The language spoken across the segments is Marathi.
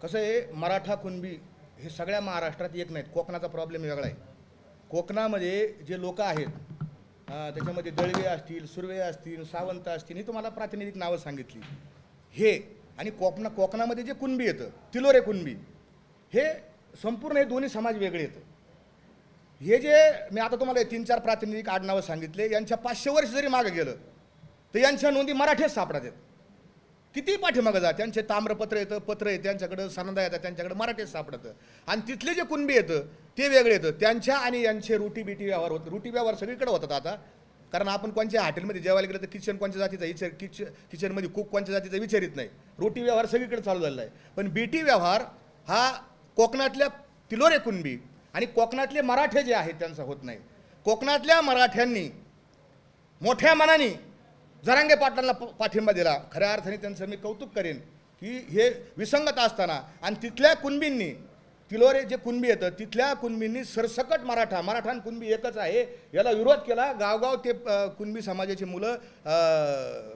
कसं आहे, मराठा कुणबी हे सगळ्या महाराष्ट्रात एक नाहीत. कोकणाचा प्रॉब्लेम वेगळा आहे. कोकणामध्ये जे लोक आहेत त्याच्यामध्ये दळवे असतील, सुर्वे असतील, सावंत असतील, ही तुम्हाला प्रातिनिधिक नावं सांगितली. हे आणि कोकणामध्ये जे कुणबी येतं, तिलोरे कुणबी, हे संपूर्ण हे दोन्ही समाज वेगळे येतं. हे जे मी आता तुम्हाला 3-4 प्रातिनिधिक आडनावं सांगितले, यांच्या 500 वर्ष जरी मागे गेलं तर यांच्या नोंदी मराठीच सापडतात. किती पाठीमागं जा, त्यांचे ताम्रपत्र येतं, पत्र येतं त्यांच्याकडं, सनदा येतात त्यांच्याकडं, मराठीच सापडतं. आणि तिथले जे कुणबी येतं ते वेगळे येतं. त्यांच्या आणि यांचे रोटी बिटी व्यवहार होतं. रोटी व्यवहार सगळीकडे होतात आता. कारण आपण कोणत्या हॉटेलमध्ये जेवायला गेलं तर किचन कोणत्या जातीचा किचनमध्ये कुक कोणत्या जातीचा विचारित नाही. रोटी व्यवहार सगळीकडे चालू झालेला आहे. पण बीटी व्यवहार हा कोकणातल्या तिलोरे कुणबी आणि कोकणातले मराठे जे आहेत त्यांचा होत नाही. कोकणातल्या मराठ्यांनी मोठ्या मनाने जरांगे पाटलांना पाठिंबा दिला. खऱ्या अर्थाने त्यांचं मी कौतुक करेन की हे विसंगत असताना आणि तिथल्या कुणबींनी, तिलोरे जे कुणबी येतं तिथल्या कुणबींनी सरसकट मराठा आणि कुणबी एकच आहे याला विरोध केला. गावगाव ते कुणबी समाजाची मुलं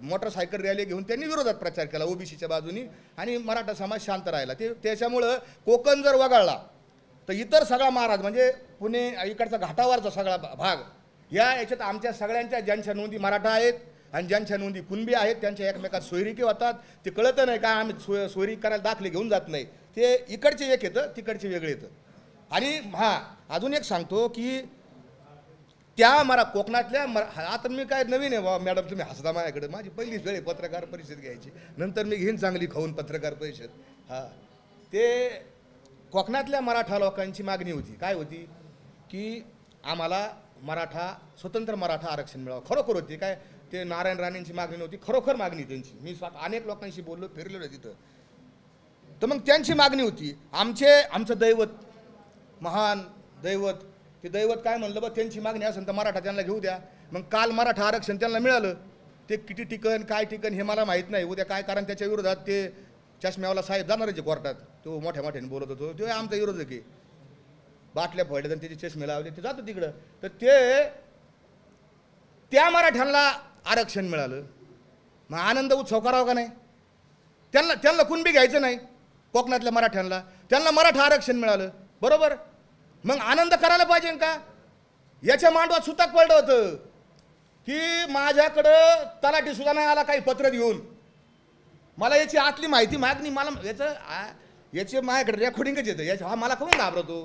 मोटरसायकल रॅली घेऊन त्यांनी विरोधात प्रचार केला ओबीसीच्या बाजूनी आणि मराठा समाज शांत राहिला. त्याच्यामुळं कोकण जर वगळला तर इतर सगळा महाराज म्हणजे पुणे इकडचा घाटावरचा सगळा भाग याच्यात आमच्या सगळ्यांच्या ज्यांच्या नोंदी मराठा आहेत आणि ज्यांच्या नोंदी कुणबी आहेत त्यांच्या एकमेकात सोयरिकी होतात. ते कळतं नाही काय आम्ही सोयरी करायला दाखले घेऊन जात नाही. ते इकडचे एक येतं तिकडचे वेगळे येतं. आणि अजून एक सांगतो की त्या कोकणातल्या आता मी काय नवीन आहे मॅडम, तुम्ही हसता माझ्याकडे. माझी पहिलीच वेळ पत्रकार परिषद घ्यायची, नंतर मी घेईन चांगली खाऊन पत्रकार परिषद. ते कोकणातल्या मराठा लोकांची मागणी होती. काय होती की आम्हाला स्वतंत्र मराठा आरक्षण मिळावं. खरोखर होती काय, ते नारायण राणेंची मागणी नव्हती, खरोखर मागणी त्यांची. मी स्वतः अनेक लोकांशी बोललो, फिरलेलो तिथं. तर मग त्यांची मागणी होती आमचं दैवत, महान दैवत, ते दैवत काय म्हणलं बा त्यांची मागणी असेल तर मराठा त्यांना घेऊ द्या. मग काल मराठा आरक्षण त्यांना मिळालं. ते किती टिकन काय टिकन हे मला माहीत नाही उद्या काय, कारण त्याच्या विरोधात ते चष्म्यावाला साहेब जाणारच कोर्टात. तो मोठ्या मोठ्याने बोलत होतो, तो आमचा विरोधक आहे. बाटल्या फोडल्या आणि त्याचे चष्मे लावले, ते जातं तिकडं. तर त्या मराठ्यांना आरक्षण मिळालं. मग आनंद उत्सव करावा का नाही? त्यांना कुणबी घ्यायचं नाही. कोकणातल्या मराठ्यांना त्यांना मराठा आरक्षण मिळालं, बरोबर. मग आनंद करायला पाहिजे का? याच्या मांडवात सुताक पडलं होतं की माझ्याकडं तलाठी सुद्धा नाही आला काही पत्र देऊन. मला याची आतली माहिती मागणी, मला याचे माझ्याकडे रेकॉर्डिंगच येतं. मला कोण घाबरतो?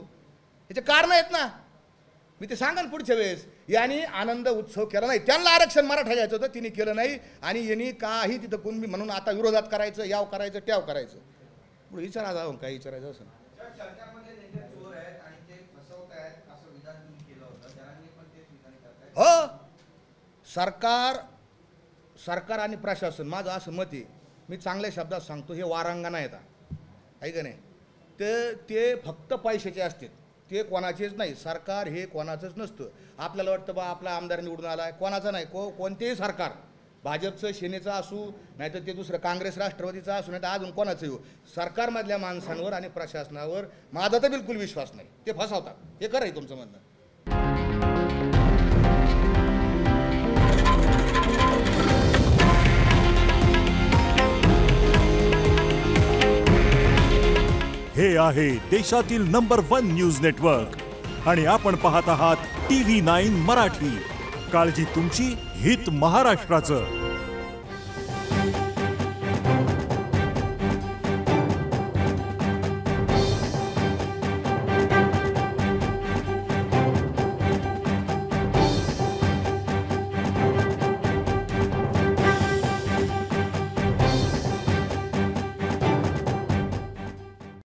याचे कारण आहेत ना, मी ते सांगा पुढच्या वेळेस. यांनी आनंद उत्सव केला नाही. त्यांना आरक्षण मराठा घ्यायचं होतं, तिने केलं नाही. आणि यांनी काही तिथं कुणबी म्हणून आता विरोधात करायचं, याव करायचं, ट्याव करायचं. पुढे विचारा जाऊन काय विचारायचं असं. हो, सरकार आणि प्रशासन, माझं असं मत आहे, मी चांगल्या शब्दात सांगतो, हे वारांगणा येतात आहे का नाही. ते फक्त पैशाचे असतात, ते कोणाचेच नाही. सरकार हे कोणाचंच नसतं. आपल्याला वाटतं बा आपला आमदार निवडून आला आहे, कोणाचं नाही. कोणतेही सरकार, भाजपचं, सेनेचं असू, नाहीतर ते दुसरं काँग्रेस राष्ट्रवादीचं असू, नाही तर अजून कोणाचं येऊ, सरकारमधल्या माणसांवर आणि प्रशासनावर माझा तर बिलकुल विश्वास नाही. ते फसवतात. हे खरं आहे तुमचं म्हणणं. हे आहे देशातील नंबर 1 न्यूज नेटवर्क आणि आपण पाहत आहात TV9 मराठी. काळजी तुमची, हित महाराष्ट्राचं.